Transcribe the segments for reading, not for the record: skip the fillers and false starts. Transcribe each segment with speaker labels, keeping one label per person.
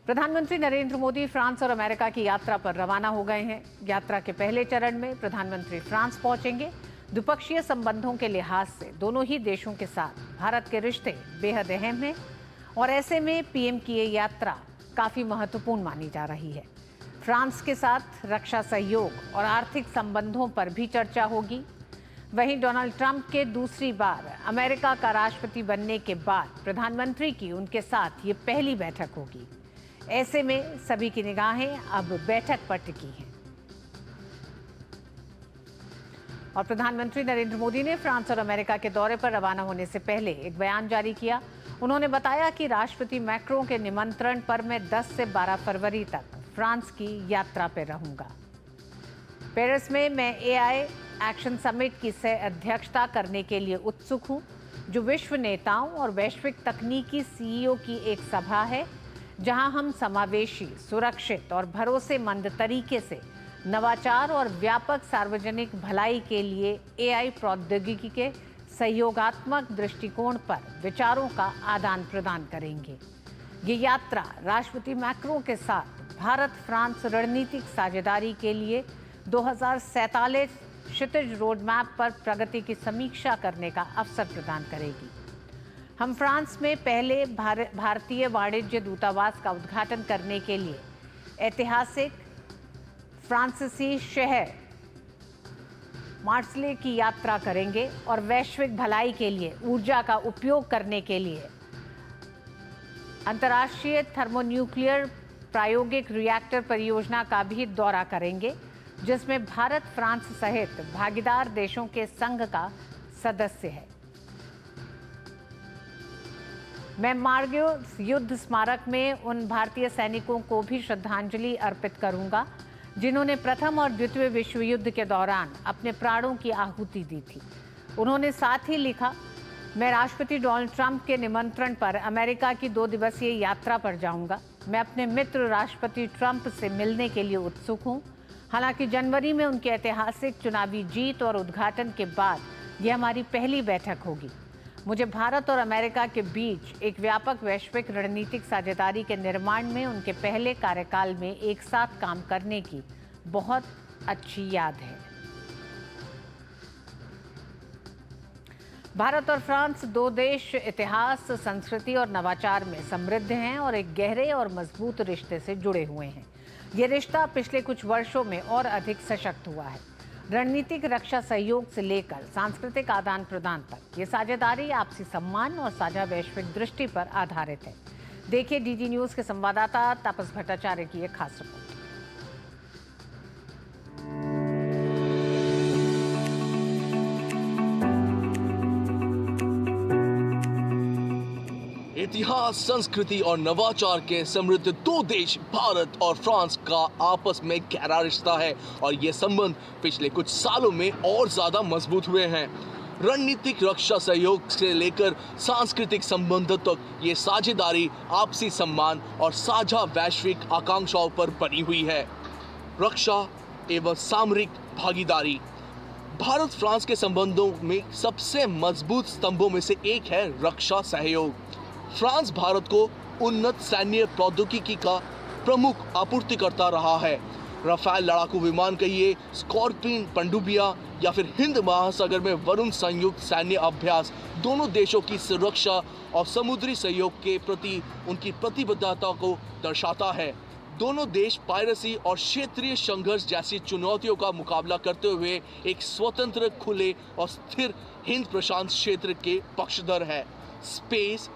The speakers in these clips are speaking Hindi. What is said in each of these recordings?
Speaker 1: प्रधानमंत्री नरेंद्र मोदी फ्रांस और अमेरिका की यात्रा पर रवाना हो गए हैं। यात्रा के पहले चरण में प्रधानमंत्री फ्रांस पहुंचेंगे। द्विपक्षीय संबंधों के लिहाज से दोनों ही देशों के साथ भारत के रिश्ते बेहद अहम हैं और ऐसे में पीएम की ये यात्रा काफी महत्वपूर्ण मानी जा रही है। फ्रांस के साथ रक्षा सहयोग और आर्थिक संबंधों पर भी चर्चा होगी। वहीं डोनाल्ड ट्रंप के दूसरी बार अमेरिका का राष्ट्रपति बनने के बाद प्रधानमंत्री की उनके साथ ये पहली बैठक होगी। ऐसे में सभी की निगाहें अब बैठक पर टिकी हैं और प्रधानमंत्री नरेंद्र मोदी ने फ्रांस और अमेरिका के दौरे पर रवाना होने से पहले एक बयान जारी किया। उन्होंने बताया कि राष्ट्रपति मैक्रों के निमंत्रण पर मैं 10 से 12 फरवरी तक फ्रांस की यात्रा पर रहूंगा। पेरिस में मैं एआई एक्शन समिट की सह अध्यक्षता करने के लिए उत्सुक हूं, जो विश्व नेताओं और वैश्विक तकनीकी सीईओ की एक सभा है, जहां हम समावेशी, सुरक्षित और भरोसेमंद तरीके से नवाचार और व्यापक सार्वजनिक भलाई के लिए एआई प्रौद्योगिकी के सहयोगात्मक दृष्टिकोण पर विचारों का आदान प्रदान करेंगे। ये यात्रा राष्ट्रपति मैक्रों के साथ भारत फ्रांस रणनीतिक साझेदारी के लिए 2047 क्षितिज रोडमैप पर प्रगति की समीक्षा करने का अवसर प्रदान करेगी। हम फ्रांस में पहले भारतीय वाणिज्य दूतावास का उद्घाटन करने के लिए ऐतिहासिक फ्रांसीसी शहर मार्सेले की यात्रा करेंगे और वैश्विक भलाई के लिए ऊर्जा का उपयोग करने के लिए अंतर्राष्ट्रीय थर्मोन्यूक्लियर प्रायोगिक रिएक्टर परियोजना का भी दौरा करेंगे, जिसमें भारत फ्रांस सहित भागीदार देशों के संघ का सदस्य है। मैं मार्गियों युद्ध स्मारक में उन भारतीय सैनिकों को भी श्रद्धांजलि अर्पित करूंगा, जिन्होंने प्रथम और द्वितीय विश्व युद्ध के दौरान अपने प्राणों की आहुति दी थी। उन्होंने साथ ही लिखा, मैं राष्ट्रपति डोनाल्ड ट्रंप के निमंत्रण पर अमेरिका की 2 दिवसीय यात्रा पर जाऊंगा। मैं अपने मित्र राष्ट्रपति ट्रंप से मिलने के लिए उत्सुक हूं। हालांकि जनवरी में उनकी ऐतिहासिक चुनावी जीत और उद्घाटन के बाद यह हमारी पहली बैठक होगी। मुझे भारत और अमेरिका के बीच एक व्यापक वैश्विक रणनीतिक साझेदारी के निर्माण में उनके पहले कार्यकाल में एक साथ काम करने की बहुत अच्छी याद है। भारत और फ्रांस 2 देश इतिहास, संस्कृति और नवाचार में समृद्ध हैं और एक गहरे और मजबूत रिश्ते से जुड़े हुए हैं। ये रिश्ता पिछले कुछ वर्षों में और अधिक सशक्त हुआ है। रणनीतिक रक्षा सहयोग से लेकर सांस्कृतिक आदान प्रदान तक ये साझेदारी आपसी सम्मान और साझा वैश्विक दृष्टि पर आधारित है। देखिए डीडी न्यूज के संवाददाता तापस भट्टाचार्य की एक खास रिपोर्ट।
Speaker 2: इतिहास, संस्कृति और नवाचार के समृद्ध 2 देश भारत और फ्रांस का आपस में गहरा रिश्ता है और ये संबंध पिछले कुछ सालों में और ज्यादा मजबूत हुए हैं। रणनीतिक रक्षा सहयोग से लेकर सांस्कृतिक संबंध तक ये साझेदारी आपसी सम्मान और साझा वैश्विक आकांक्षाओं पर बनी हुई है। रक्षा एवं सामरिक भागीदारी भारत फ्रांस के संबंधों में सबसे मजबूत स्तंभों में से एक है रक्षा सहयोग। फ्रांस भारत को उन्नत सैन्य प्रौद्योगिकी का प्रमुख आपूर्तिकर्ता रहा है। राफेल लड़ाकू विमान कहिए, स्कॉर्पियन पनडुब्बियां या फिर हिंद महासागर में वरुण संयुक्त सैन्य अभ्यास दोनों देशों की सुरक्षा और समुद्री सहयोग के प्रति उनकी प्रतिबद्धता को दर्शाता है। दोनों देश पायरेसी और क्षेत्रीय संघर्ष जैसी चुनौतियों का मुकाबला करते हुए एक स्वतंत्र, खुले और स्थिर हिंद प्रशांत क्षेत्र के पक्षधर है। स्पेस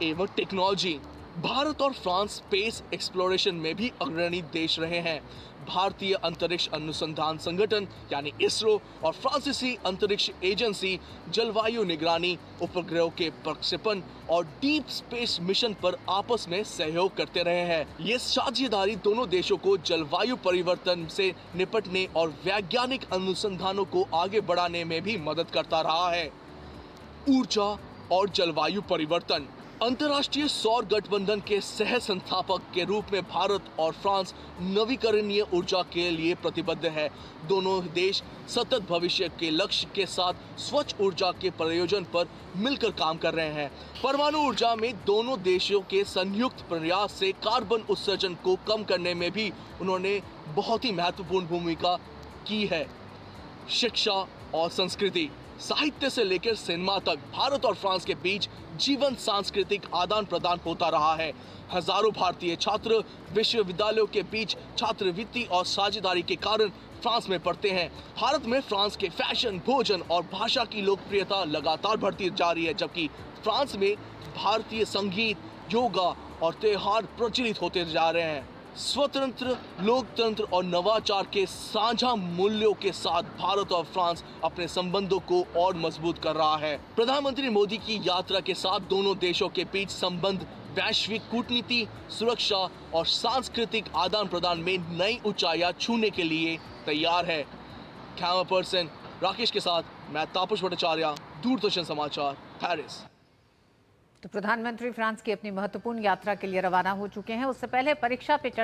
Speaker 2: एवं टेक्नोलॉजी भारत और फ्रांस स्पेस एक्सप्लोरेशन में भी अग्रणी देश रहे हैं। भारतीय अंतरिक्ष अनुसंधान संगठन यानी इसरो और फ्रांसीसी अंतरिक्ष एजेंसी जलवायु निगरानी, उपग्रहों के प्रक्षेपण और डीप स्पेस मिशन पर आपस में सहयोग करते रहे हैं। ये साझेदारी दोनों देशों को जलवायु परिवर्तन से निपटने और वैज्ञानिक अनुसंधानों को आगे बढ़ाने में भी मदद करता रहा है। ऊर्जा और जलवायु परिवर्तन अंतर्राष्ट्रीय सौर गठबंधन के सह संस्थापक के रूप में भारत और फ्रांस नवीकरणीय ऊर्जा के लिए प्रतिबद्ध है। दोनों देश सतत भविष्य के लक्ष्य के साथ स्वच्छ ऊर्जा के प्रयोजन पर मिलकर काम कर रहे हैं। परमाणु ऊर्जा में दोनों देशों के संयुक्त प्रयास से कार्बन उत्सर्जन को कम करने में भी उन्होंने बहुत ही महत्वपूर्ण भूमिका की है। शिक्षा और संस्कृति, साहित्य से लेकर सिनेमा तक भारत और फ्रांस के बीच जीवन सांस्कृतिक आदान प्रदान होता रहा है। हजारों भारतीय छात्र विश्वविद्यालयों के बीच छात्रवृत्ति और साझेदारी के कारण फ्रांस में पढ़ते हैं। भारत में फ्रांस के फैशन, भोजन और भाषा की लोकप्रियता लगातार बढ़ती जा रही है, जबकि फ्रांस में भारतीय संगीत, योगा और त्योहार प्रचलित होते जा रहे हैं। स्वतंत्र, लोकतंत्र और नवाचार के साझा मूल्यों के साथ भारत और फ्रांस अपने संबंधों को और मजबूत कर रहा है। प्रधानमंत्री मोदी की यात्रा के साथ दोनों देशों के बीच संबंध वैश्विक कूटनीति, सुरक्षा और सांस्कृतिक आदान प्रदान में नई ऊंचाइयां छूने के लिए तैयार है। कैमरा पर्सन राकेश के साथ मैं तापस भट्टाचार्य, दूरदर्शन समाचार, पेरिस।
Speaker 1: तो प्रधानमंत्री फ्रांस की अपनी महत्वपूर्ण यात्रा के लिए रवाना हो चुके हैं। उससे पहले परीक्षा पे चर्चा